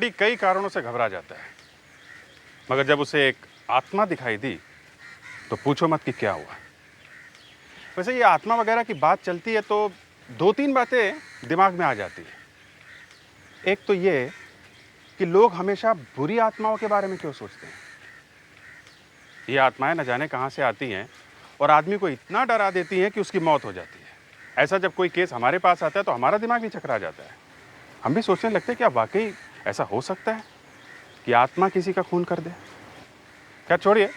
Body कई कारणों से घबरा जाता है, मगर जब उसे एक आत्मा दिखाई दी तो पूछो मत कि क्या हुआ। वैसे ये आत्मा वगैरह की बात चलती है तो दो तीन बातें दिमाग में आ जाती है। एक तो ये कि लोग हमेशा बुरी आत्माओं के बारे में क्यों सोचते हैं। ये आत्माएं न जाने कहाँ से आती हैं और आदमी को इतना डरा देती हैं कि उसकी मौत हो जाती है। ऐसा जब कोई केस हमारे पास आता है तो हमारा दिमाग भी चकरा जाता है। हम भी सोचने लगते हैं क्या वाकई ऐसा हो सकता है कि आत्मा किसी का खून कर दे। क्या छोड़िए,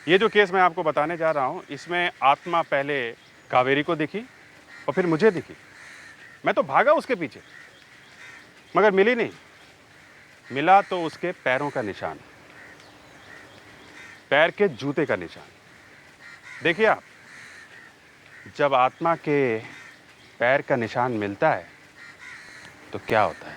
ये जो केस मैं आपको बताने जा रहा हूँ इसमें आत्मा पहले कावेरी को दिखी और फिर मुझे दिखी। मैं तो भागा उसके पीछे, मगर मिली नहीं। मिला तो उसके पैरों का निशान, पैर के जूते का निशान। देखिए आप, जब आत्मा के पैर का निशान मिलता है तो क्या होता है।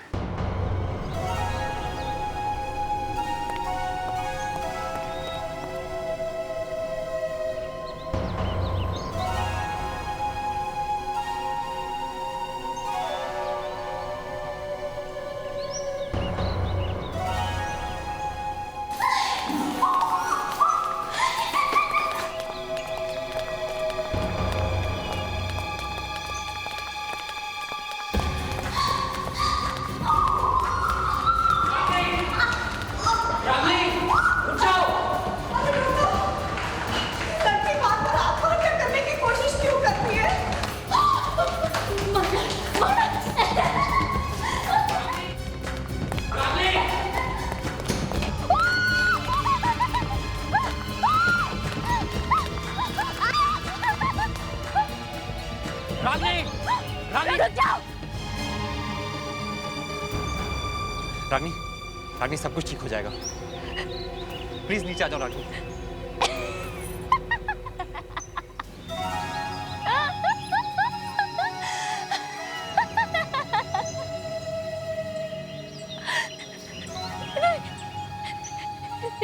रानी, रानी सब कुछ ठीक हो जाएगा। प्लीज नीचे आ जाओ रानी।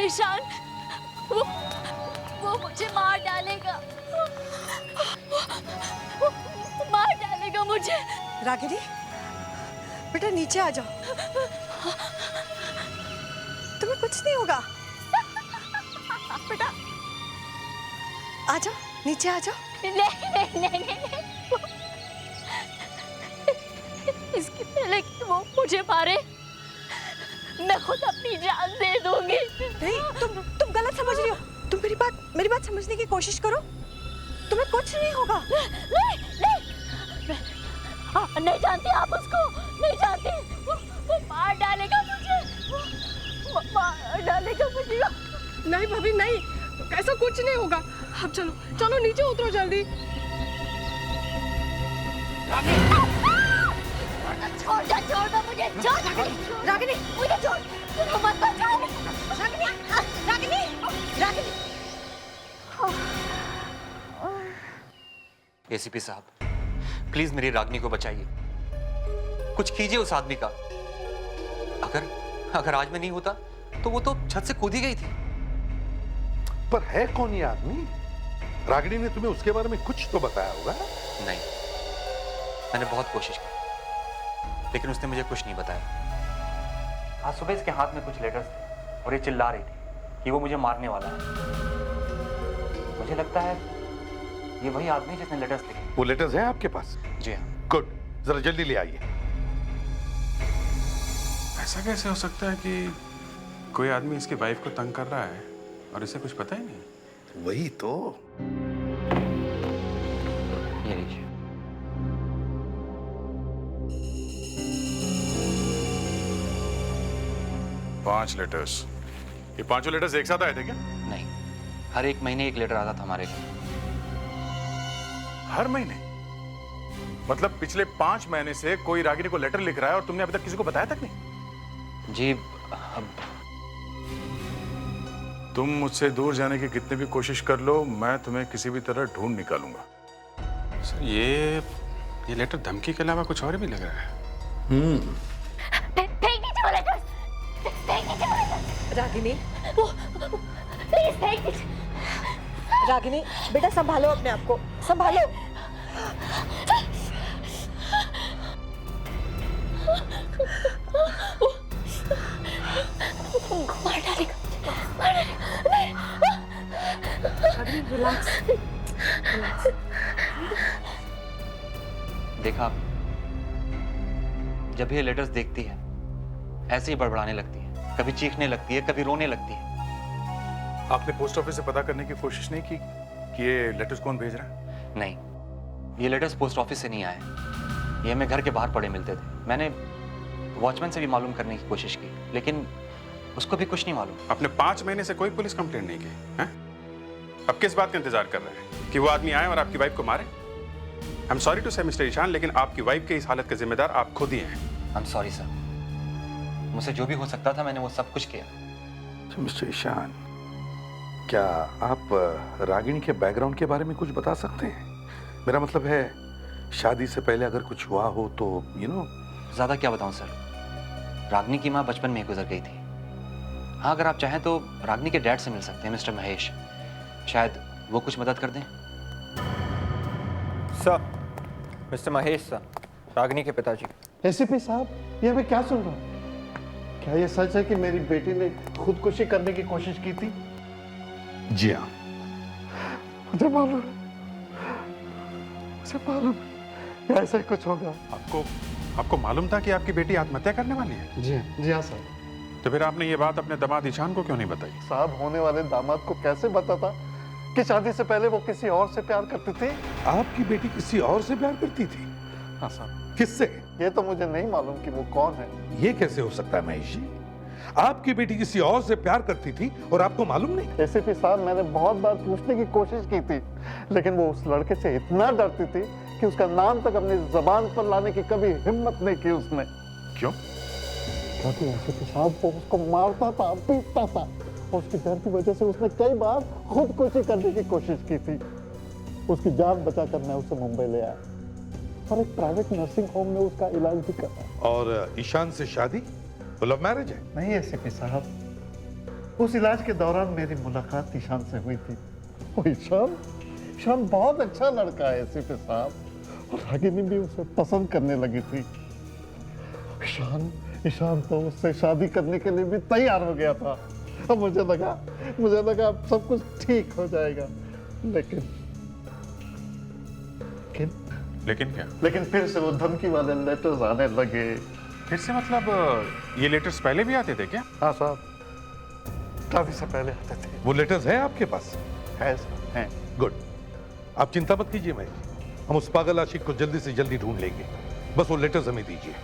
ईशान, वो मुझे मार डालेगा। वो मार डालेगा मुझे। रागिनी, बेटा नीचे आ जाओ, तुम्हें कुछ नहीं होगा। बेटा आ जाओ, नीचे आ जाओ। नहीं। इसके पहले कि वो मुझे मारे मैं खुद अपनी जान दे दूंगी। नहीं, तुम गलत समझ रही हो। तुम मेरी बात समझने की कोशिश करो। तुम्हें कुछ नहीं होगा। नहीं जानती आप उसको, नहीं जानती। वो मार डालेगा मुझे, वो मार डालेगा मुझे। नहीं भाभी नहीं, ऐसा कुछ नहीं होगा। अब चलो चलो नीचे उतरो जल्दी। छोड़ दो मुझे, रागिनी, मुझे छोड़, मत बचाओ। रागिनी। एसीपी साहब, प्लीज मेरी रागिनी को बचाइए। कुछ कीजिए उस आदमी का। अगर आज में नहीं होता तो वो तो छत से कूद ही गई थी। पर है कौन ये आदमी? रागिनी ने तुम्हें उसके बारे में कुछ तो बताया होगा। नहीं, मैंने बहुत कोशिश की लेकिन उसने मुझे कुछ नहीं बताया। आज सुबह इसके हाथ में कुछ लेटर्स थे और ये चिल्ला रही थी कि वो मुझे मारने वाला है। मुझे लगता है ये वही आदमी जिसने लेटर्स लिखे। वो लेटर्स हैं आपके पास? जी हाँ। गुड, जरा जल्दी ले आइए। ऐसा कैसे हो सकता है कि कोई आदमी इसकी वाइफ को तंग कर रहा है और इसे कुछ पता ही नहीं? वही तो। ये लीजिए। पांच लेटर्स। ये पांचों लेटर्स एक साथ आए थे क्या? नहीं, हर एक महीने एक लेटर आता था हमारे घर। हर महीने? मतलब पिछले 5 महीने से कोई रागिनी को लेटर लिख रहा है और तुमने अभी तक किसी को बताया तक नहीं? जी, अब तुम मुझसे दूर जाने की कितनी भी कोशिश कर लो, मैं तुम्हें किसी भी तरह ढूंढ निकालूंगा। सर, ये लेटर धमकी के अलावा कुछ और भी लग रहा है। रागिनी, प्लीज फेंक दीजिए। रागिनी बेटा संभालो अपने आप को, संभालो। रिलैक्स। देखा आपने? जब ये लेटर्स देखती है ऐसे ही बड़बड़ाने लगती है, कभी चीखने लगती है, कभी रोने लगती है। आपने पोस्ट ऑफिस से पता करने की कोशिश नहीं की कि ये लेटर्स कौन भेज रहा है? नहीं, ये लेटर्स पोस्ट ऑफिस से नहीं आए, ये हमें घर के बाहर पड़े मिलते थे। मैंने वॉचमैन से भी मालूम करने की कोशिश की, लेकिन उसको भी कुछ नहीं मालूम। आपने 5 महीने से कोई पुलिस कंप्लेंट नहीं की हैं? अब किस बात का इंतजार कर रहे हैं कि वो आदमी आए और आपकी वाइफ को मारे? आई एम सॉरी टू से मिस्टर ईशान, लेकिन आपकी वाइफ के इस हालत के जिम्मेदार आप खुद ही हैं। आई एम सॉरी सर, मुझसे जो भी हो सकता था मैंने वो सब कुछ किया। तो मिस्टर ईशान, क्या आप रागिनी के बैकग्राउंड के बारे में कुछ बता सकते हैं? मेरा मतलब है शादी से पहले अगर कुछ हुआ हो तो ज्यादा क्या बताऊं सर, रागिनी की माँ बचपन में ही गुजर गई थी। हाँ, अगर आप चाहें तो रागिनी के डैड से मिल सकते हैं, मिस्टर महेश, शायद वो कुछ मदद कर दें। Sir, mister Mahesh sir, Ragini के पिताजी। एसीपी साहब, ये मैं क्या सुन रहा हूँ? क्या ये सच है कि मेरी बेटी ने खुदकुशी करने की कोशिश की थी? जी हाँ, मुझे मालूम है, मुझे मालूम है ऐसा ही कुछ होगा। आपको मालूम था कि आपकी बेटी आत्महत्या करने वाली है? जी हाँ सर। तो फिर आपने ये बात अपने दामाद ईशान को क्यों नहीं बताई? साहब, होने वाले दामाद को कैसे बताता कि शादी से पहले वो किसी और से प्यार करती थी? आपकी बेटी किसी और से प्यार करती थी? हाँ साहब। किससे? ये तो मुझे नहीं मालूम कि वो कौन है। ये कैसे हो सकता है महेश जी? आपकी बेटी किसी और से प्यार करती थी और आपको मालूम नहीं? एसीपी साहब, मैंने बहुत बार पूछने की कोशिश की थी, लेकिन वो उस लड़के से इतना डरती थी कि उसका नाम तक अपनी जुबान पर लाने की कभी हिम्मत नहीं की उसने। क्यों? क्योंकि एसीपी साहब वो उसको मारता था, पीटता था, और उसके डर की वजह से उसने कई बार खुदकुशी करने की कोशिश की थी। उसकी जान बचाकर मैं उसे मुंबई ले आया और एक प्राइवेट नर्सिंग होम में उसका इलाज भी करा। और ईशान से शादी? वो लव मैरिज है? नहीं एसीपी साहब, उस इलाज के दौरान मेरी मुलाकात ईशान से हुई थी। वो ईशान बहुत अच्छा लड़का है एसीपी साहब, और रागिनी भी उसे पसंद करने लगी थी। ईशान तो उससे शादी करने के लिए भी तैयार हो गया था। अब मुझे लगा अब सब कुछ ठीक हो जाएगा, लेकिन क्या? लेकिन फिर से वो धमकी वाले लेटर्स आने लगे। फिर से मतलब ये लेटर्स पहले भी आते थे क्या? हाँ साहब, शादी से पहले आते थे। वो लेटर्स हैं आपके पास? है साहब, हैं। गुड, आप चिंता मत कीजिए महेश, हम उस पागल आशिक को जल्दी से जल्दी ढूंढ लेंगे। बस वो लेटर्स हमें दीजिए।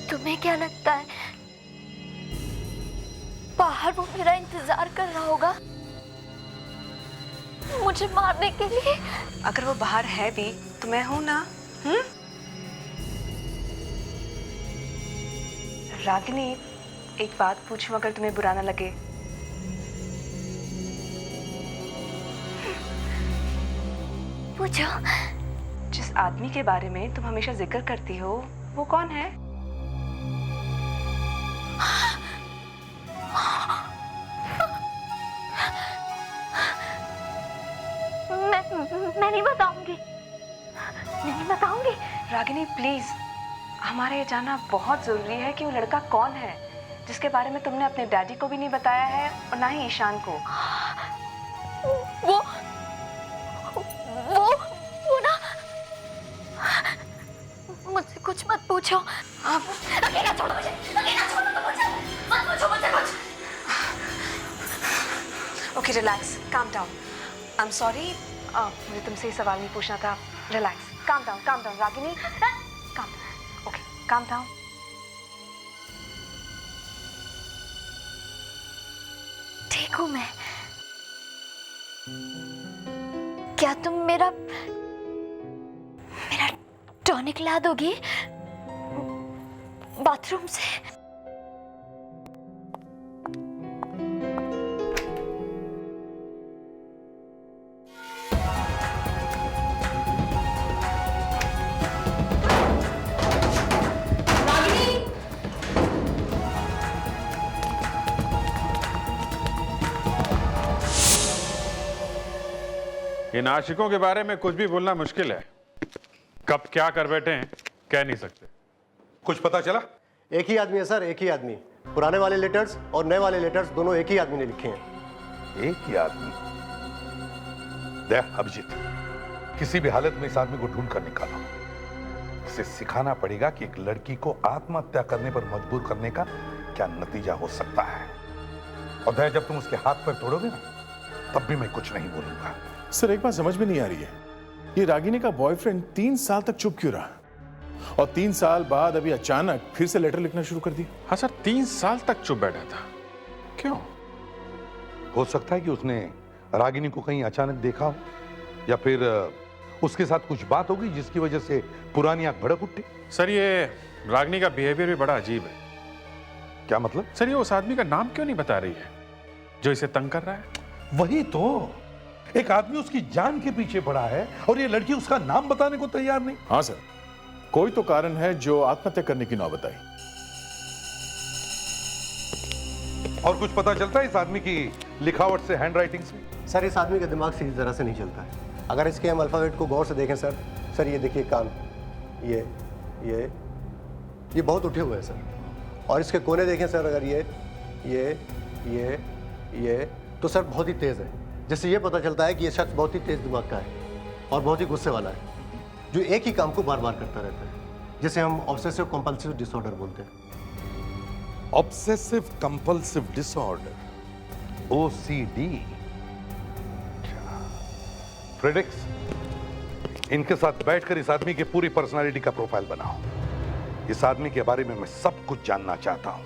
तुम्हें क्या लगता है बाहर वो मेरा इंतजार कर रहा होगा मुझे मारने के लिए? अगर वो बाहर है भी तो मैं हूं ना। रागिनी, एक बात पूछूं अगर तुम्हें बुरा ना लगे? पूछो। जिस आदमी के बारे में तुम हमेशा जिक्र करती हो वो कौन है? मैं नहीं बताऊंगी। रागिनी प्लीज, हमारे ये जानना बहुत जरूरी है कि वो लड़का कौन है जिसके बारे में तुमने अपने डैडी को भी नहीं बताया है और ना ही ईशान को। वो ना, मुझसे कुछ मत पूछो। अकेला छोड़ो मुझे, मत पूछो मुझसे कुछ। Okay, relax, calm down. I am sorry, मुझे तुमसे ये सवाल नहीं पूछना था। Relax, calm down Ragini, calm down. Okay, calm down. ठीक हूँ मैं। क्या तुम मेरा टॉनिक ला दोगी बाथरूम से? इन आशिकों के बारे में कुछ भी बोलना मुश्किल है। कब क्या कर बैठे हैं कह नहीं सकते। कुछ पता चला? एक ही आदमी है सर, एक ही आदमी। पुराने वाले लेटर्स और नए वाले लेटर्स दोनों एक ही आदमी ने लिखे हैं। एक ही आदमी? देख अभिजीत, किसी भी हालत में इस आदमी को ढूंढ कर निकालो। इसे सिखाना पड़ेगा कि एक लड़की को आत्महत्या करने पर मजबूर करने का क्या नतीजा हो सकता है। और दया, जब तुम उसके हाथ पर तोड़ोगे ना, तब भी मैं कुछ नहीं बोलूंगा। सर एक बात समझ में नहीं आ रही है, ये रागिनी का बॉयफ्रेंड 3 साल तक चुप क्यों रहा, और 3 साल बाद अभी अचानक फिर से लेटर लिखना शुरू कर दिया? हाँ सर, 3 साल तक चुप बैठा था, क्यों? हो सकता है कि उसने रागिनी को कहीं अचानक देखा हो, या फिर उसके साथ कुछ बात होगी जिसकी वजह से पुरानी आग भड़क उठी। सर ये रागिनी का बिहेवियर भी बड़ा अजीब है। क्या मतलब? सर ये उस आदमी का नाम क्यों नहीं बता रही है जो इसे तंग कर रहा है? वही तो, एक आदमी उसकी जान के पीछे पड़ा है और ये लड़की उसका नाम बताने को तैयार नहीं। हाँ सर, कोई तो कारण है जो आत्महत्या करने की नौबत आई। और कुछ पता चलता है इस आदमी की लिखावट से, हैंड राइटिंग से? सर इस आदमी का दिमाग सीधी तरह से नहीं चलता है। अगर इसके हम अल्फ़ाबेट को गौर से देखें सर, ये देखिए कान, ये बहुत उठे हुए हैं सर। और इसके कोने देखें सर, अगर ये तो सर बहुत ही तेज़ है। जिससे ये पता चलता है कि ये शख्स बहुत ही तेज़ दिमाग का है और बहुत ही गुस्से वाला है, जो एक ही काम को बार बार करता रहता है, जिसे हम ऑब्सेसिव कंपल्सिव डिसऑर्डर बोलते हैं। Obsessive compulsive disorder, OCD। Fredericks, इनके साथ बैठकर इस आदमी की पूरी पर्सनालिटी का प्रोफाइल बनाओ। इस आदमी के बारे में मैं सब कुछ जानना चाहता हूं,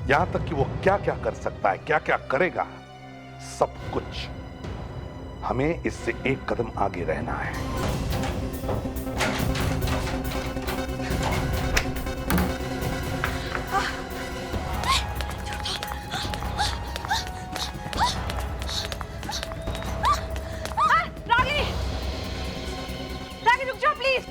यहां तक कि वो क्या क्या कर सकता है, क्या क्या करेगा, सब कुछ। हमें इससे एक कदम आगे रहना है। रागिनी रुक जाओ प्लीज।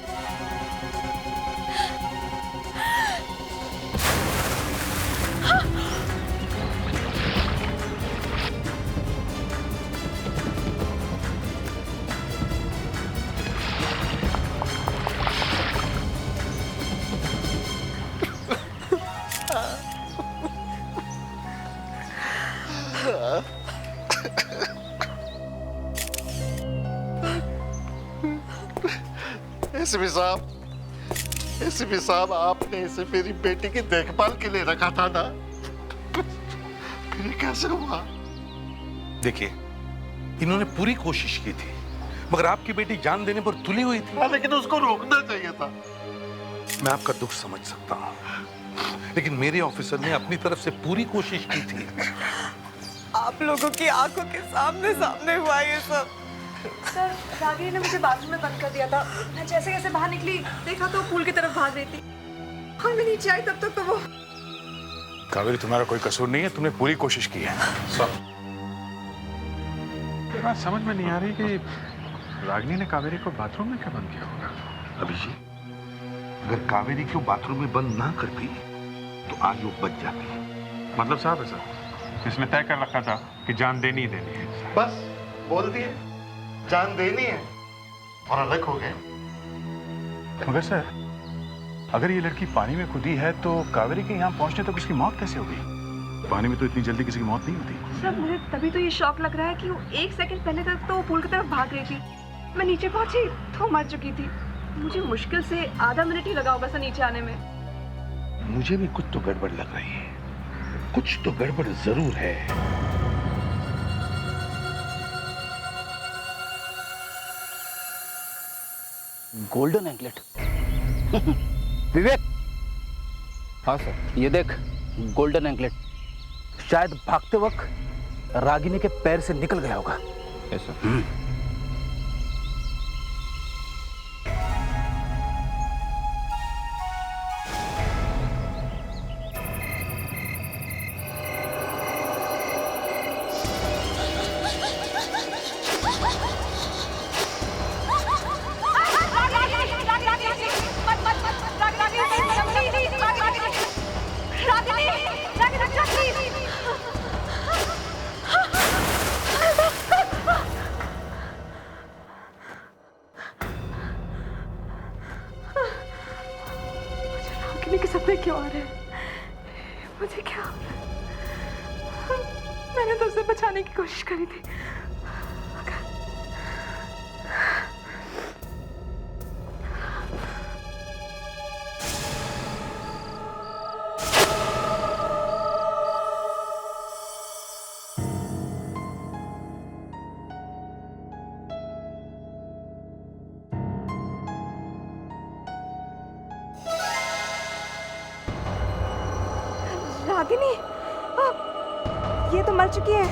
एसीपी साहब, आपने इसे मेरी बेटी की देखभाल के लिए रखा था ना, फिर ये कैसे हुआ? देखिए, इन्होंने पूरी कोशिश की थी, मगर आपकी बेटी जान देने पर तुली हुई थी। लेकिन उसको रोकना चाहिए था। मैं आपका दुख समझ सकता हूं, लेकिन मेरे ऑफिसर ने अपनी तरफ से पूरी कोशिश की थी। आप लोगों की आंखों के सामने हुआ ये सब। सर रागिनी ने मुझे बाथरूम में बंद कर दिया था। मैं जैसे कैसे बाहर निकली, देखा तो पूल की तरफ भाग रही थी, और मैं नीचे आई तब तक तो वो। कावेरी, तुम्हारा कोई कसूर नहीं है, तुमने पूरी कोशिश की है। ये बात समझ में नहीं आ रही कि रागिनी ने कावेरी को बाथरूम में क्यों बंद किया होगा? अभिजीत, अगर कावेरी को बाथरूम में बंद ना करती तो आज वो बच जाती। मतलब साहब है सर, इसने तय कर रखा था कि जान देनी ही देनी है। बस बोल दिए, जान देनी है और अलग हो गए। मगर सर, अगर ये लड़की पानी में कूदी है तो कावेरी के यहाँ पहुंचने तक उसकी मौत कैसे होगी? पानी में तो इतनी जल्दी किसी की मौत नहीं होती। सर मुझे तभी तो ये शौक लग रहा है कि वो 1 सेकंड पहले तक तो वो पूल की तरफ भाग रही थी। मैं नीचे पहुंची तो मर चुकी थी। मुझे मुश्किल से आधा मिनट ही लगा होगा सर नीचे आने में। मुझे भी कुछ तो गड़बड़ लग रही है, कुछ तो गड़बड़ जरूर है। Golden anklet. विवेक। हाँ सर, ये देख, गोल्डन एंकलेट शायद भागते वक्त रागिनी के पैर से निकल गया होगा। ऐसा? मुझे क्यों आ रहा है? मुझे क्या हो रहा है? मैंने तो उसे बचाने की कोशिश करी थी। रागिनी, ये तो मर चुकी है।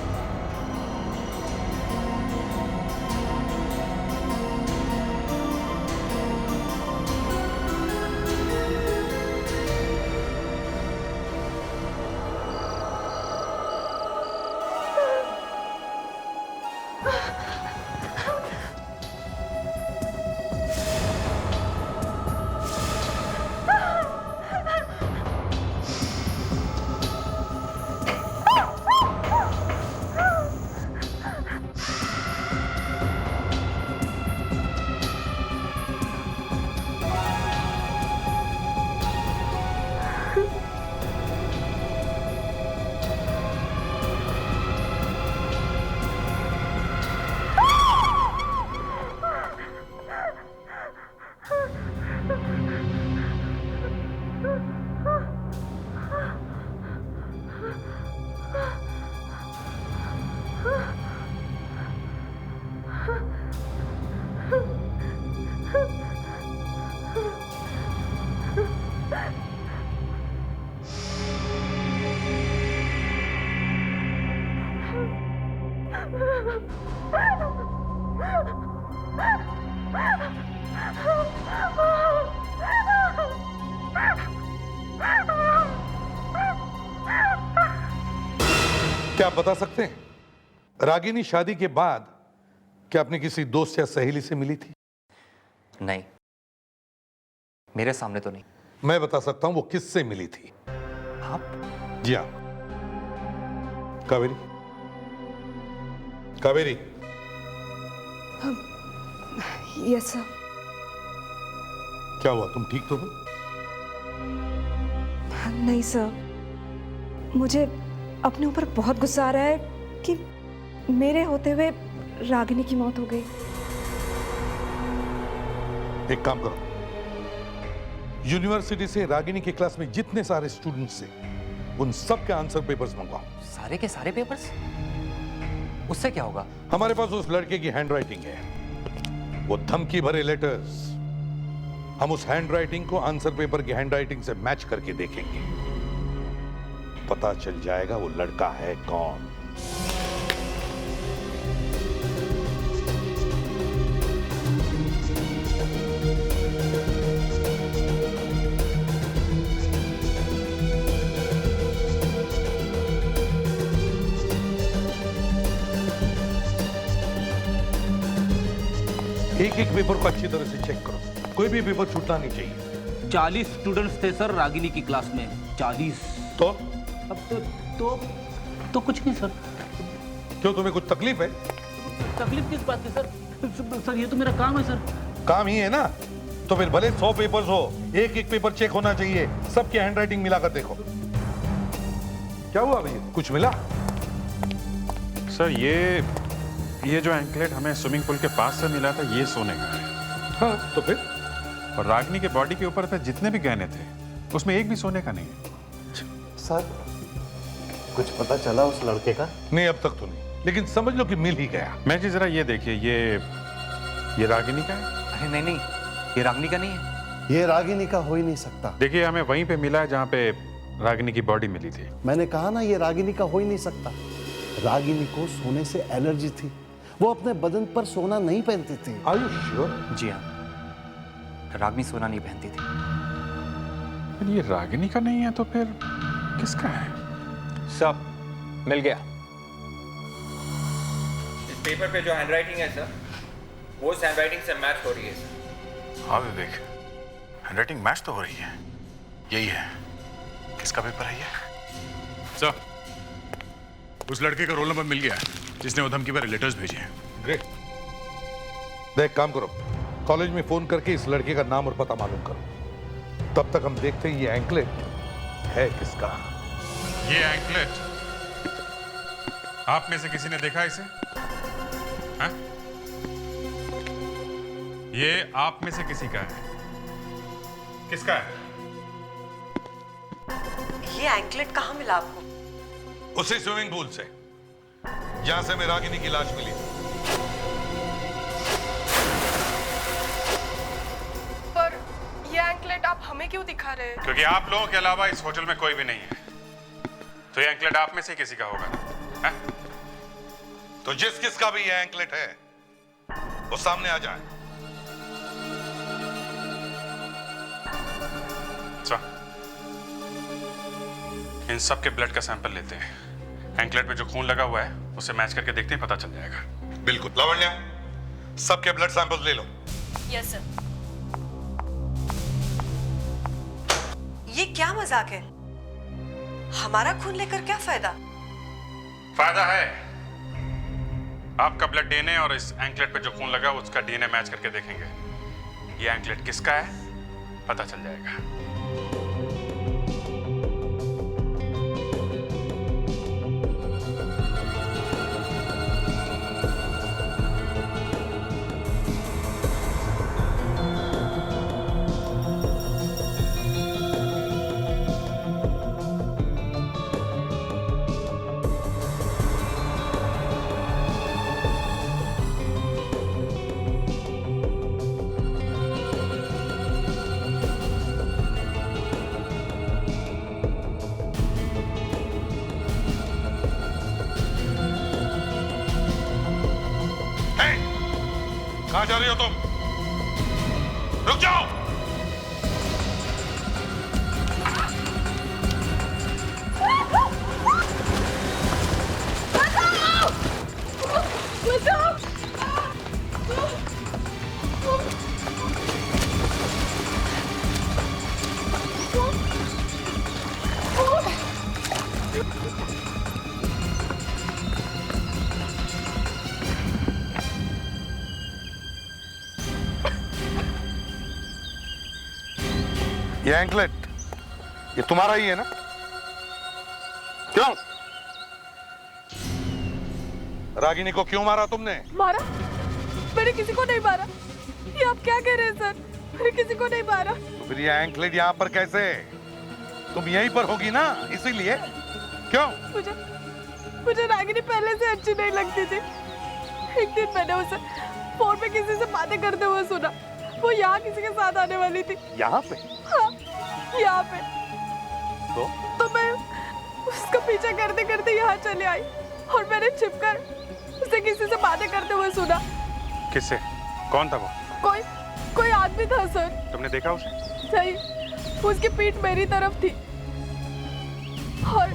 क्या आप बता सकते हैं रागिनी शादी के बाद क्या अपने किसी दोस्त या सहेली से मिली थी? नहीं, मेरे सामने तो नहीं। मैं बता सकता हूं वो किससे मिली थी। आप? जी हाँ, कावेरी। कावेरी। Yes sir. क्या हुआ, तुम ठीक तो हो? नहीं सर, मुझे अपने ऊपर बहुत गुस्सा आ रहा है कि मेरे होते हुए रागिनी की मौत हो गई। एक काम करो, यूनिवर्सिटी से रागिनी के क्लास में जितने सारे स्टूडेंट्स थे उन सब के आंसर पेपर्स मंगवाओ। सारे के सारे पेपर्स? उससे क्या होगा? हमारे पास उस लड़के की हैंडराइटिंग है, वो धमकी भरे लेटर्स। हम उस हैंडराइटिंग को आंसर पेपर की हैंडराइटिंग से मैच करके देखेंगे, पता चल जाएगा वो लड़का है कौन। एक एक पेपर को अच्छी तरह से चेक करो, कोई भी पेपर छूटना नहीं चाहिए। 40 स्टूडेंट्स थे सर रागिनी की क्लास में। 40। तो अब तो कुछ नहीं सर। क्यों, तुम्हें कुछ तकलीफ है? तकलीफ किस बात की सर? सर ये तो मेरा काम है सर। काम ही है ना, तो फिर भले 100 पेपर्स हो, एक एक पेपर चेक होना चाहिए। सबकी हैंडराइटिंग मिलाकर देखो। क्या हुआ भैया, कुछ मिला? सर ये जो एंकलेट हमें स्विमिंग पूल के पास से मिला था, ये सोने का है। हाँ, तो फिर? और रागिनी के बॉडी के ऊपर पे जितने भी गहने थे उसमें एक भी सोने का नहीं है। सर, कुछ पता चला उस लड़के का? नहीं, अब तक तो नहीं, लेकिन समझ लो कि मिल ही गया। मैं जी जरा ये देखिए, ये रागिनी का है। अरे नहीं नहीं, ये रागिनी का नहीं है। ये रागिनी का हो ही नहीं सकता। देखिए, हमें वहीं पे मिला है जहाँ पे रागिनी की बॉडी मिली थी। मैंने कहा ना, ये रागिनी का हो ही नहीं सकता। रागिनी को सोने से एलर्जी थी, वो अपने बदन पर सोना नहीं पहनती थी। Are you sure? जी हाँ, रागिनी सोना नहीं पहनती थी। ये रागिनी का नहीं है तो फिर किसका है? सब मिल गया। इस पेपर पे जो हैंडराइटिंग है सर, वो उस हैंडराइटिंग से मैच हो रही है सर। हाँ विवेक, हैंडराइटिंग मैच तो हो रही है। यही है। किसका पेपर है ये? सर, उस लड़के का रोल नंबर मिल गया है जिसने वो धमकी भरे लेटर्स भेजे हैं। ग्रेट। देख, काम करो, कॉलेज में फोन करके इस लड़के का नाम और पता मालूम करो। तब तक हम देखते हैं ये एंकलेट है किसका? ये एंकलेट आप में से किसी ने देखा इसे? हाँ? ये आप में से किसी का है? किसका है? ये एंकलेट कहाँ मिला आपको? उसी स्विमिंग पूल से, जहां से मैं रागिनी की लाश मिली। पर ये एंकलेट आप हमें क्यों दिखा रहे हैं? क्योंकि आप लोगों के अलावा इस होटल में कोई भी नहीं है, तो ये एंकलेट आप में से किसी का होगा ना? हाँ? तो जिस किसका भी ये एंकलेट है वो सामने आ जाए। इन सब के ब्लड का सैंपल लेते हैं। एंकलेट में जो खून लगा हुआ है उसे मैच करके देखते हैं, पता चल जाएगा। बिल्कुल। लावण्या, सबके ब्लड सैंपल्स ले लो। Yes sir. ये क्या मजाक है? हमारा खून लेकर क्या फायदा? फायदा है। आपका ब्लड डीएनए और इस एंकलेट पे जो खून लगा उसका डीएनए मैच करके देखेंगे। ये एंकलेट किसका है पता चल जाएगा। कहां जा रही हो तुम? रुक जाओ। ये एंकलेट ये तुम्हारा ही है ना? क्यों? रागिनी को क्यों मारा तुमने? मारा? मैंने किसी को नहीं मारा। ये आप क्या कह रहे हैं सर? मैंने किसी को नहीं मारा। तो फिर ये एंकलेट यहाँ पर कैसे? तुम यहीं पर होगी ना, इसीलिए। क्यों? मुझे रागिनी पहले से अच्छी नहीं लगती थी। एक दिन मैंने उसे फोन पे किसी से बातें करते हुए सुना। वो यहाँ किसी के साथ आने वाली थी। यहाँ पे? हाँ, यहाँ पे। तो मैं उसका पीछा करते करते यहाँ चले आई और मैंने छिपकर उसे किसी से बातें करते हुए सुना। किससे? कौन था वो? कोई आदमी था सर। तुमने देखा उसे? नहीं, उसकी पीठ मेरी तरफ थी और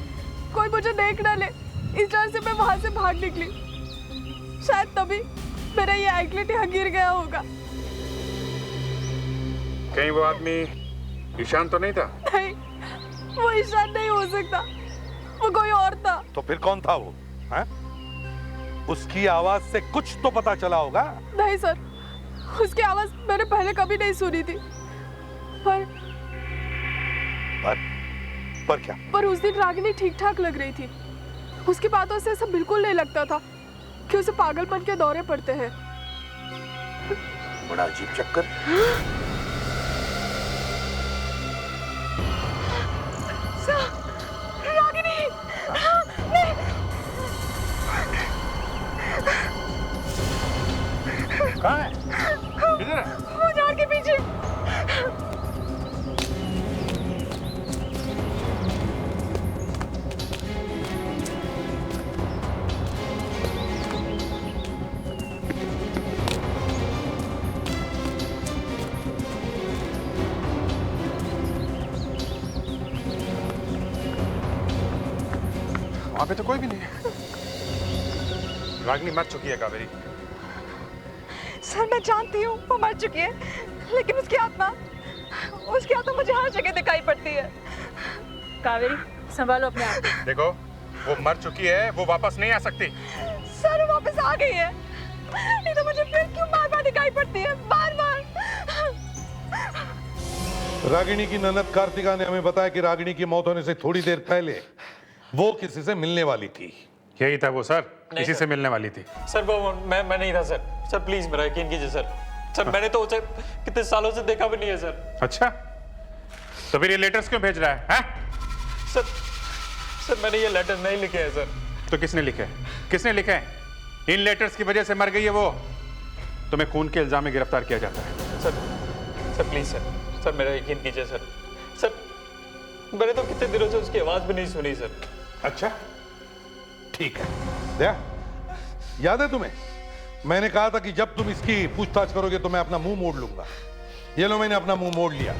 कोई मुझे देख ना ले इस डर से मैं वहां से भाग निकली। शायद तभी मेरा ये एंकलेट यहाँ गिर गया होगा। कहीं वो आदमी ईशान तो नहीं था? नहीं, वो ईशान नहीं हो सकता। वो कोई और था। तो फिर कौन था वो? है? उसकी आवाज से कुछ तो पता चला होगा। नहीं सर, उसकी आवाज मैंने पहले कभी नहीं सुनी थी। पर क्या? पर उस दिन रागिनी ठीक ठाक लग रही थी। उसकी बातों से ऐसा बिल्कुल नहीं लगता था कि उसे पागलपन के दौरे पड़ते हैं। बड़ा अजीब चक्कर। रागिनी! कहाँ है? किधर है? वो झाड़ के पीछे। वहां पे तो कोई भी नहीं है। रागिनी मर चुकी है कावेरी। सर मैं जानती हूँ वो मर चुकी है, लेकिन उसकी आत्मा मुझे हर जगह दिखाई पड़ती है। कावेरी संभालो अपने आप को। देखो वो मर चुकी है, वो वापस नहीं आ सकती। सर वो वापस आ गई है। नहीं तो मुझे फिर क्यों बार बार दिखाई पड़ती है? बार बार। रागिनी की ननद कार्तिका ने हमें बताया कि रागिनी की मौत होने से थोड़ी देर पहले वो किसी से मिलने वाली थी। यही था वो सर, इसी से मिलने वाली थी। सर वो मैं नहीं था सर। सर प्लीज मेरा यकीन कीजिए सर। सर मैंने तो उसे कितने सालों से देखा भी नहीं है सर। अच्छा, तो फिर ये लेटर्स क्यों भेज रहा है, हैं? सर मैंने ये लेटर नहीं लिखे हैं सर। तो किसने लिखे हैं? किसने लिखे हैं? इन लेटर्स की वजह से मर गई है वो। तुम्हें खून के इल्जाम में गिरफ्तार किया जाता है। सर प्लीज सर मेरा यकीन कीजिए सर। सर मैंने तो कितने दिनों से उसकी आवाज भी नहीं सुनी सर। अच्छा ठीक है, दया याद है तुम्हें मैंने कहा था कि जब तुम इसकी पूछताछ करोगे तो मैं अपना मुंह मोड़ लूंगा। ये लो मैंने अपना मुंह मोड़ लिया,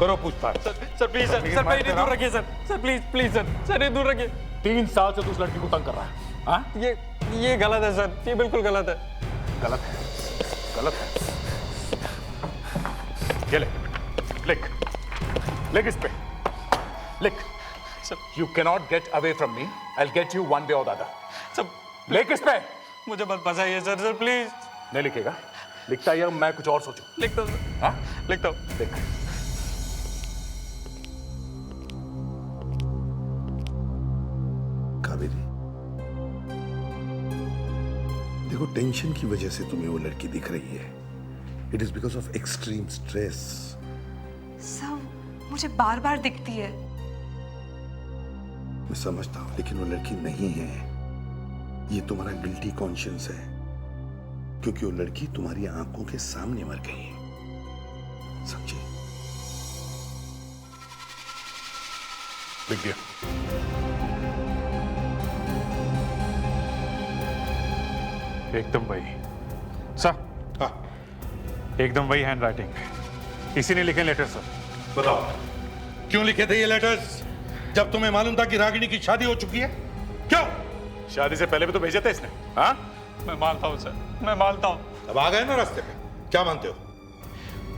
करो पूछताछ। सर प्लीज सर मैं इन्हें दूर रखिए सर। सर प्लीज सर इन्हें दूर रखिए। 3 साल से तू उस लड़की को तंग कर रहा है। हाँ? ये गलत है सर, ये बिल्कुल गलत है। गलत है, गलत है। ये ले, लिख इस पे, लिख। You cannot get away from me. I'll get you one way or the other. Sir लिख इस पे। मुझे मत फंसाइए सर प्लीज। नहीं लिखेगा? लिखता या मैं कुछ और सोचूं? लिखता हूँ सर। हाँ? लिखता हूँ। लिख। कावेरी, देखो टेंशन की वजह से तुम्हें वो लड़की दिख रही है। It is because of extreme stress. सब मुझे बार बार दिखती है। मैं समझता हूं, लेकिन वो लड़की नहीं है। ये तुम्हारा गिल्टी कॉन्शियंस है, क्योंकि वो लड़की तुम्हारी आंखों के सामने मर गई है। समझे? लिख दिया। एकदम वही सर। हाँ, एकदम वही हैंड राइटिंग, इसी ने लिखे लेटर सर। बताओ क्यों लिखे थे ये लेटर्स, जब तुम्हें मालूम था कि रागिनी की शादी हो चुकी है? क्यों? शादी से पहले भी तो भेजे थे इसने। हाँ? मैं मानता हूँ सर, मैं मानता हूँ। अब आ गए ना रास्ते पे, क्या मानते हो?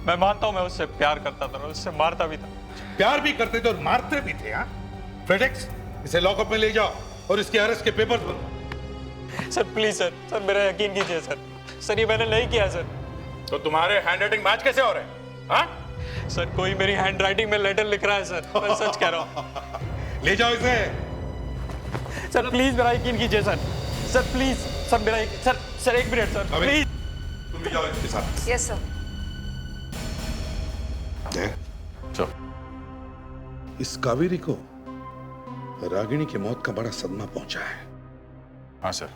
मैं मानता हूँ मैं उससे प्यार करता था और उससे मारता भी था। प्यार भी करते थे और मारते भी थे। हाँ फ्रेडेक्स, इसे लॉकअप में ले जाओ और इसके अरेस्ट के पेपर्स बनाओ। सर प्लीज सर मेरा यकीन कीजिए सर। सर ये मैंने नहीं किया सर। तो तुम्हारे हैंडराइटिंग मैच कैसे हो रहे हैं? हाँ? सर कोई मेरी हैंडराइटिंग में लेटर लिख रहा है सर, मैं सच कह रहा हूँ। ले जाओ इसे। सर प्लीज मेरा यकीन कीजिए सर। सर प्लीज सर मेरा सर 1 मिनट सर प्लीज। तुम भी जाओ इसके साथ। Yes sir. चलो। इस कावेरी को रागिनी की मौत का बड़ा सदमा पहुंचा है। हाँ सर,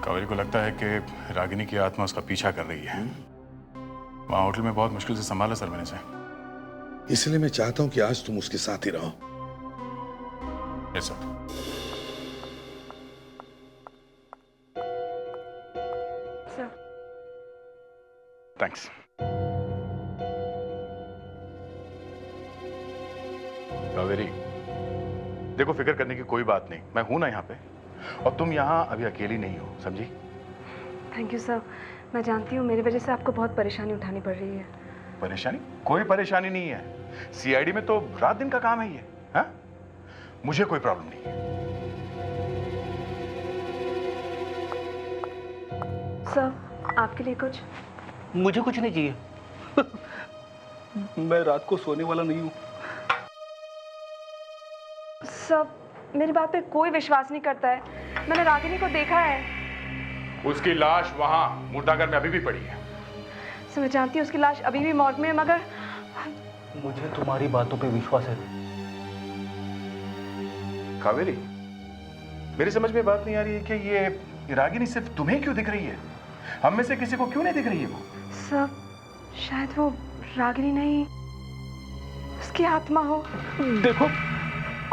कावेरी को लगता है कि रागिनी की आत्मा उसका पीछा कर रही है। वहाँ होटल में बहुत मुश्किल से संभाला सर मैंने से। इसलिए मैं चाहता हूं कि आज तुम उसके साथ ही रहो। Yes sir. थैंक्स। कावेरी, देखो फिक्र करने की कोई बात नहीं, मैं हूं ना यहाँ पे, और तुम यहाँ अभी अकेली नहीं हो, समझी? Thank you sir. मैं जानती हूँ मेरी वजह से आपको बहुत परेशानी उठानी पड़ रही है। परेशानी? कोई परेशानी नहीं है। सीआईडी में तो रात दिन का काम है ये। हाँ? मुझे कोई प्रॉब्लम नहीं है। सर आपके लिए कुछ? मुझे कुछ नहीं चाहिए। मैं रात को सोने वाला नहीं हूँ। सब मेरी बात पे कोई विश्वास नहीं करता है। मैंने रागिनी को देखा है। उसकी लाश वहां मुर्दाघर में अभी भी पड़ी है। सर मैं जानती हूँ उसकी लाश अभी भी मॉर्ग में है, मगर मुझे तुम्हारी बातों पे विश्वास है। कावेरी, मेरी समझ में बात नहीं आ रही है कि ये रागिनी सिर्फ तुम्हें क्यों दिख रही है, हम में से किसी को क्यों नहीं दिख रही है वो? सब शायद वो रागिनी नहीं, उसकी आत्मा हो। देखो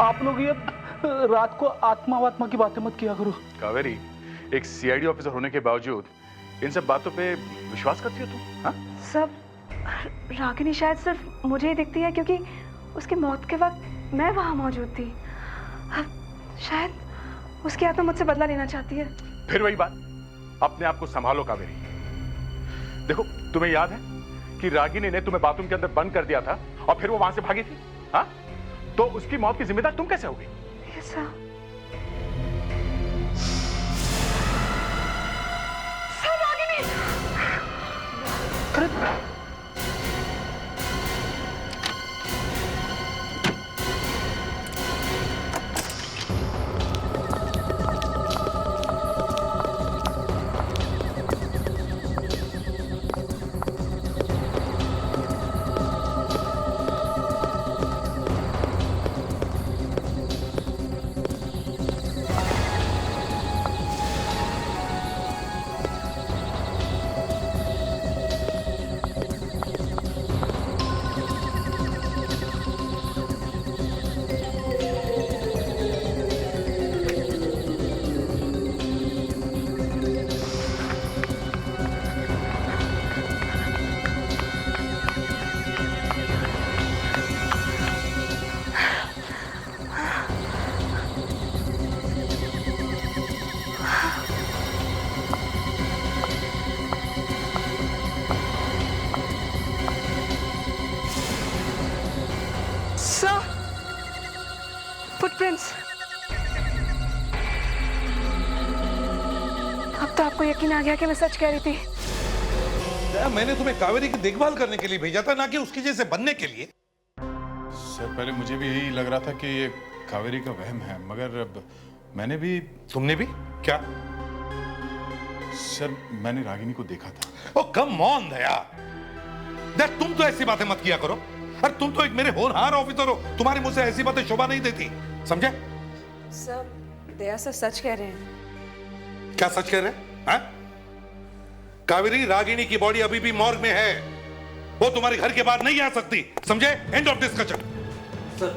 आप लोग ये रात को आत्मा की बातें मत किया करो। कावेरी, एक सीआईडी ऑफिसर होने के बावजूद इन सब बातों पे विश्वास करती हो तुम? हाँ? सब रागिनी शायद सिर्फ मुझे ही दिखती है क्योंकि उसकी मौत के वक्त मैं वहां मौजूद थी। शायद उसकी आत्मा मुझसे बदला लेना चाहती है। फिर वही बात, अपने आप को संभालो कावेरी। देखो तुम्हें याद है कि रागिनी ने तुम्हें बाथरूम के अंदर बंद कर दिया था और फिर वो वहां से भागी थी। हाँ? तो उसकी मौत की जिम्मेदार तुम कैसे हो गई? प्रिंस, अब तो आपको यकीन आ गया कि मैं सच कह रही थी। मैंने तुम्हें कावेरी की देखभाल करने के लिए भेजा था, ना कि उसकी जैसे बनने के लिए। सर पहले मुझे भी यही लग रहा था कि ये कावेरी का वहम है, मगर अब मैंने भी। तुमने भी क्या? सर मैंने रागिनी को देखा था। ओ कम ऑन दया, तुम तो ऐसी बातें मत किया करो। अरे तुम तो एक मेरे होनहार ऑफिसर हो, तुम्हारे मुंह से ऐसी बातें शोभा नहीं देती, समझे? सर, दया सर सच कह रहे हैं। क्या सच कह रहे हैं? कावेरी, रागिनी की बॉडी अभी भी मॉर्ग में है, वो तुम्हारे घर के बाहर नहीं आ सकती, समझे? End of discussion. सर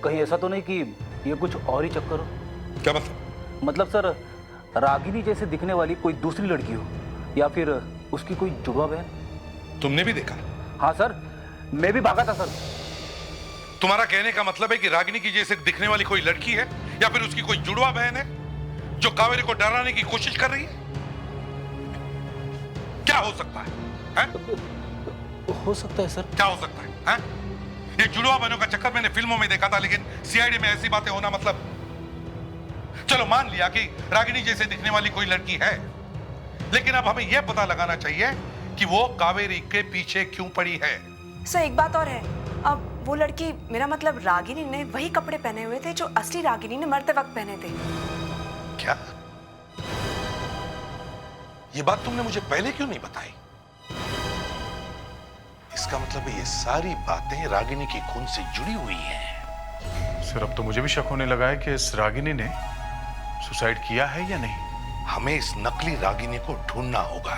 कहीं ऐसा तो नहीं कि ये कुछ और ही चक्कर हो? क्या मतलब? मतलब सर, रागिनी जैसे दिखने वाली कोई दूसरी लड़की हो, या फिर उसकी कोई जुड़वा बहन। तुमने भी देखा? हाँ सर, मैं भी भागा था सर। तुम्हारा कहने का मतलब है कि रागिनी की जैसे दिखने वाली कोई लड़की है, या फिर उसकी कोई जुड़वा बहन है जो कावेरी को डराने की कोशिश कर रही है? क्या हो सकता है? हो सकता है सर। क्या हो सकता है? ये जुड़वा बहनों का चक्कर मैंने फिल्मों में देखा था, लेकिन सीआईडी में ऐसी बातें होना मतलब। चलो मान लिया कि रागिनी जैसे दिखने वाली कोई लड़की है, लेकिन अब हमें यह पता लगाना चाहिए कि वो कावेरी के पीछे क्यों पड़ी है। सर एक बात और है, अब वो लड़की, मेरा मतलब रागिनी ने वही कपड़े पहने हुए थे जो असली रागिनी ने मरते वक्त पहने थे। क्या? ये बात तुमने मुझे पहले क्यों नहीं बताई? इसका मतलब ये सारी बातें रागिनी की खून से जुड़ी हुई हैं। सर अब तो मुझे भी शक होने लगा है कि इस रागिनी ने सुसाइड किया है या नहीं। हमें इस नकली रागिनी को ढूंढना होगा।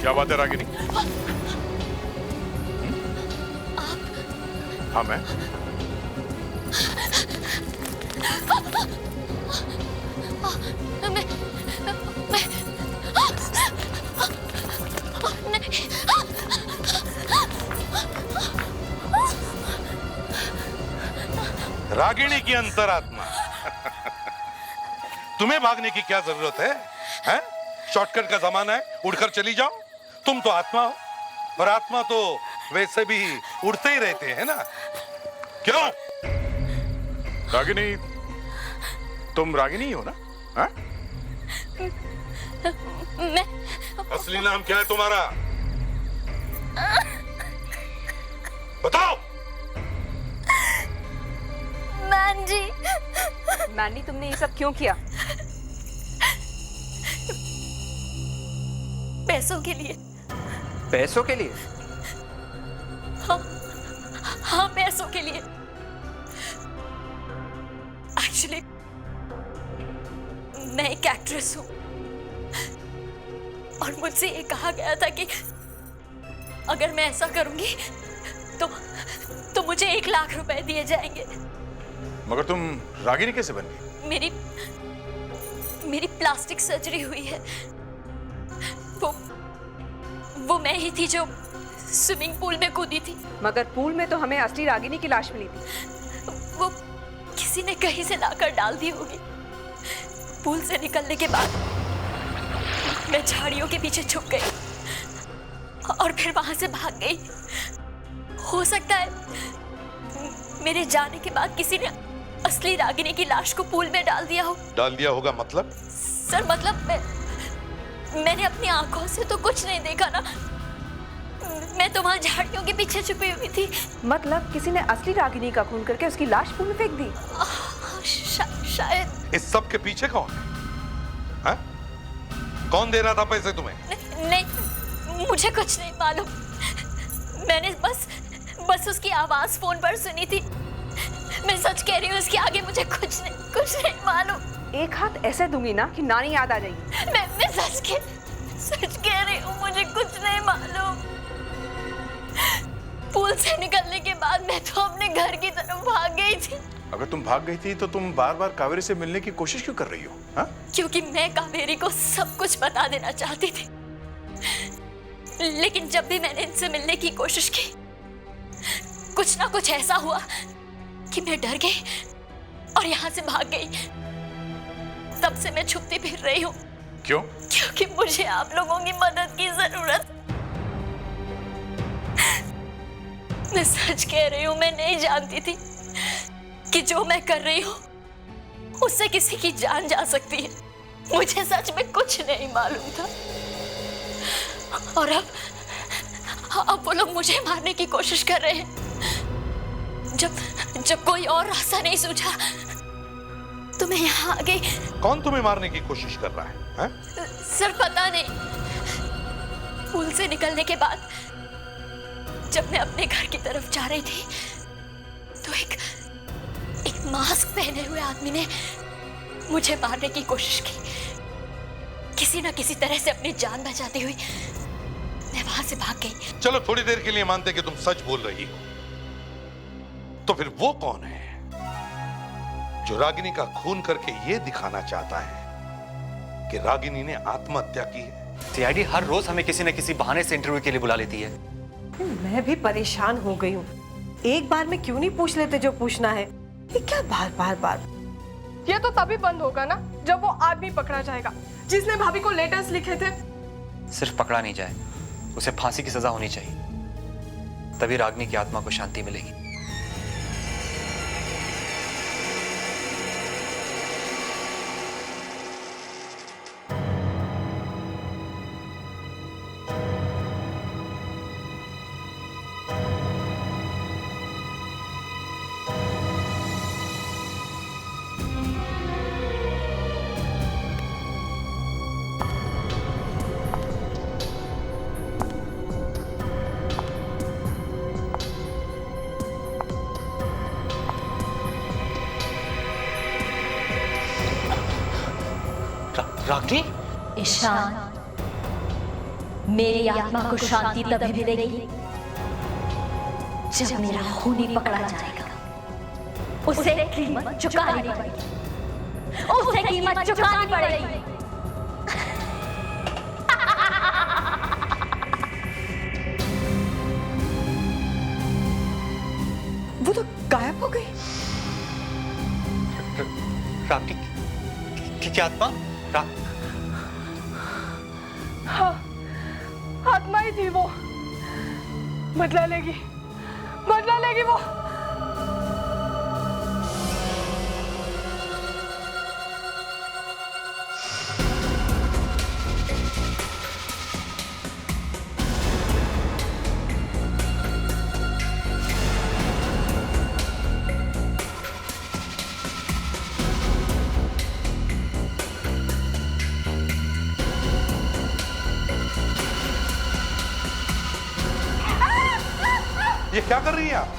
क्या बात है रागिनी? हाँ मैं। रागिनी की अंतरात्मा। तुम्हें भागने की क्या जरूरत है? हैं? शॉर्टकट का जमाना है, उड़कर चली जाओ। तुम तो आत्मा हो, और आत्मा तो वैसे भी उड़ते ही रहते हैं ना, क्यों? रागिनी, तुम रागिनी हो ना? हाँ? मैं। असली नाम क्या है तुम्हारा? बताओ। मैंजी। मैंडी, तुमने ये सब क्यों किया? पैसों के लिए। पैसों के लिए? हाँ पैसों के लिए। एक्चुअली मैं एक एक्ट्रेस हूँ, और मुझसे ये कहा गया था कि अगर मैं ऐसा करूंगी तो मुझे 1 लाख रुपए दिए जाएंगे। मगर तुम रागिनी कैसे बन गई? मेरी प्लास्टिक सर्जरी हुई है। वो मैं ही थी जो स्विमिंग पूल में कूदी थी। मगर पूल में तो हमें असली रागिनी की लाश मिली थी। वो किसी ने कहीं से लाकर डाल दी होगी। पूल से निकलने के बाद मैं झाड़ियों के पीछे छुप गई और फिर वहां से भाग गई। हो सकता है मेरे जाने के बाद किसी ने असली रागिनी की लाश को पूल में डाल दिया हो। डाल दिया होगा मतलब? सर मतलब मैंने अपनी आंखों से तो कुछ नहीं देखा ना, मैं तो वहां झाड़ियों के पीछे छुपी हुई थी। मतलब किसी ने असली रागिनी का खून करके उसकी लाश पूल में फेंक दी? शायद। इस सब के पीछे कौन है? कौन दे रहा था पैसे तुम्हें? नहीं, मुझे कुछ नहीं मालूम। मैंने बस उसकी आवाज फोन पर सुनी थी। मैं सच कह रही हूँ, उसके आगे मुझे कुछ नहीं मालूम। एक हाथ ऐसे दूंगी ना कि नानी याद आ जाएगी। मैं सच कह रही हूँ, मुझे कुछ नहीं मालूम। पूल से निकलने के बाद मैं तो अपने घर की तरफ भाग गई थी। अगर तुम भाग गई थी तो तुम बार बार कावेरी से मिलने की कोशिश क्यों कर रही हो? हाँ? क्योंकि मैं कावेरी को सब कुछ बता देना चाहती थी, लेकिन जब भी मैंने इनसे मिलने की कोशिश की कुछ ना कुछ ऐसा हुआ कि मैं डर गई और यहाँ से भाग गई। तब से मैं छुपती फिर रही हूँ। क्यों? क्योंकि मुझे आप लोगों की मदद की जरूरत। मैं सच कह रही हूँ, मैं नहीं जानती थी कि जो मैं कर रही हूँ उससे किसी की जान जा सकती है। मुझे सच में कुछ नहीं मालूम था। और अब वो लोग मुझे मारने की कोशिश कर रहे हैं। जब कोई और रास्ता नहीं सूझा तो मैं यहाँ आ गई। कौन तुम्हें मारने की कोशिश कर रहा है? सर पता नहीं, पुल से निकलने के बाद जब मैं अपने घर की तरफ जा रही थी तो एक मास्क पहने हुए आदमी ने मुझे मारने की कोशिश की। किसी ना किसी तरह से अपनी जान बचाती हुई मैं वहां से भाग गई। चलो थोड़ी देर के लिए मानते कि तुम सच बोल रही हो, तो फिर वो कौन है जो रागिनी का खून करके ये दिखाना चाहता है कि रागिनी ने आत्महत्या की है? सीआईडी हर रोज हमें किसी न किसी बहाने से इंटरव्यू के लिए बुला लेती है। मैं भी परेशान हो गई हूँ। एक बार में क्यों नहीं पूछ लेते जो पूछना है? ये क्या बार बार बार? ये तो तभी बंद होगा ना जब वो आदमी पकड़ा जाएगा जिसने भाभी को लेटर्स लिखे थे। सिर्फ पकड़ा नहीं जाए, उसे फांसी की सजा होनी चाहिए, तभी रागिनी की आत्मा को शांति मिलेगी। रागिनी? ईशान, मेरी आत्मा को शांति तभी मिलेगी जब मेरा खूनी पकड़ा जाएगा। उसे कीमत चुकानी पड़ेगी। उसे कीमत चुकानी पड़ेगी। वो तो गायब हो गई। रागिनी की आत्मा? हाँ, आत्मा ही थी वो। बदला लेगी वो। ये क्या कर रही हैं आप?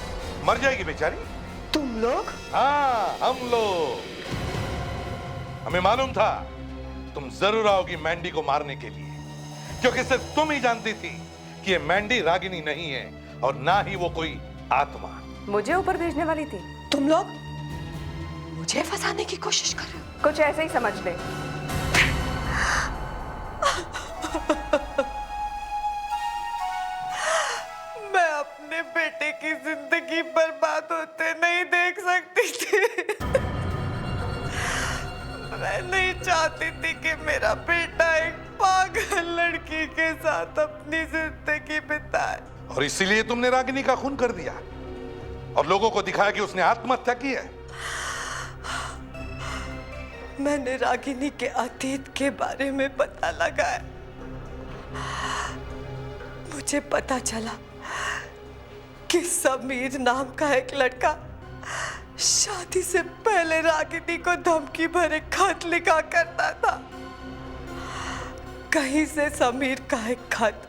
मर जाएगी बेचारी। तुम लोग? हाँ, हम लोग। हमें मालूम था तुम जरूर आओगी मैंडी को मारने के लिए, क्योंकि सिर्फ तुम ही जानती थी कि ये मैंडी रागिनी नहीं है और ना ही वो कोई आत्मा। मुझे ऊपर भेजने वाली थी। तुम लोग मुझे फंसाने की कोशिश कर रहे हो? कुछ ऐसे ही समझ ले। मैं अपने बेटे की जिंदगी बर्बाद होते नहीं देख सकती थी। मैं नहीं चाहती थी कि मेरा बेटा एक पागल लड़की के साथ अपनी जिंदगी बिताए। और इसीलिए तुमने रागिनी का खून कर दिया और लोगों को दिखाया कि उसने आत्महत्या की है। मैंने रागिनी के अतीत के बारे में पता लगाया। मुझे पता चला कि समीर नाम का एक लड़का शादी से पहले रागिनी को धमकी भरे खत लिखा करता था। कहीं से समीर का एक खत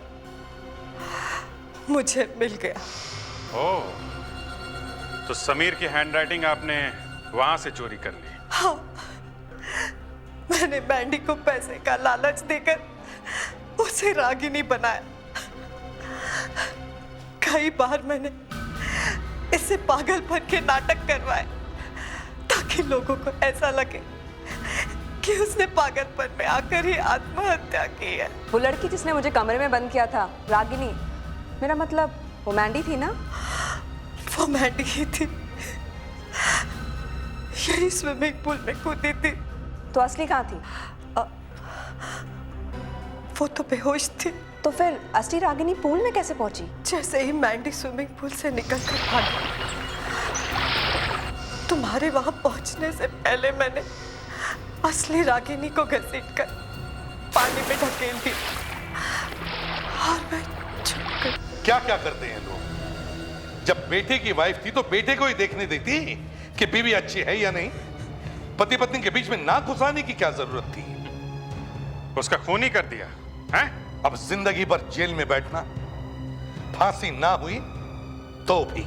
मुझे मिल गया। ओह, तो समीर की हैंडराइटिंग आपने वहां से चोरी कर ली? हाँ, मैंने मैंडी को पैसे का लालच देकर उसे रागिनी बनाया। कई बार मैंने इससे पागलपन के नाटक करवाए ताकि लोगों को ऐसा लगे कि उसने पागलपन में आकर ही आत्महत्या की है। वो लड़की जिसने मुझे कमरे में बंद किया था, रागिनी, मेरा मतलब वो मैंडी थी ना? वो मैंडी ही थी, यही स्विमिंग पूल में कूदी थी। तो असली कहाँ थी? वो तो बेहोश थी। तो फिर असली रागिनी पूल में कैसे पहुंची? जैसे ही मैंडी स्विमिंग पूल से निकलकर भागी, तुम्हारे वहां पहुंचने से पहले मैंने असली रागिनी को घसीटकर पानी में ढकेल दी और मैं छुप गई। क्या क्या करते हैं लोग? जब बेटे की वाइफ थी तो बेटे को ही देखने देती कि बीवी अच्छी है या नहीं। पति पत्नी के बीच में नाक घुसाने की क्या जरूरत थी? उसका खून ही कर दिया है? अब जिंदगी भर जेल में बैठना, फांसी ना हुई तो भी।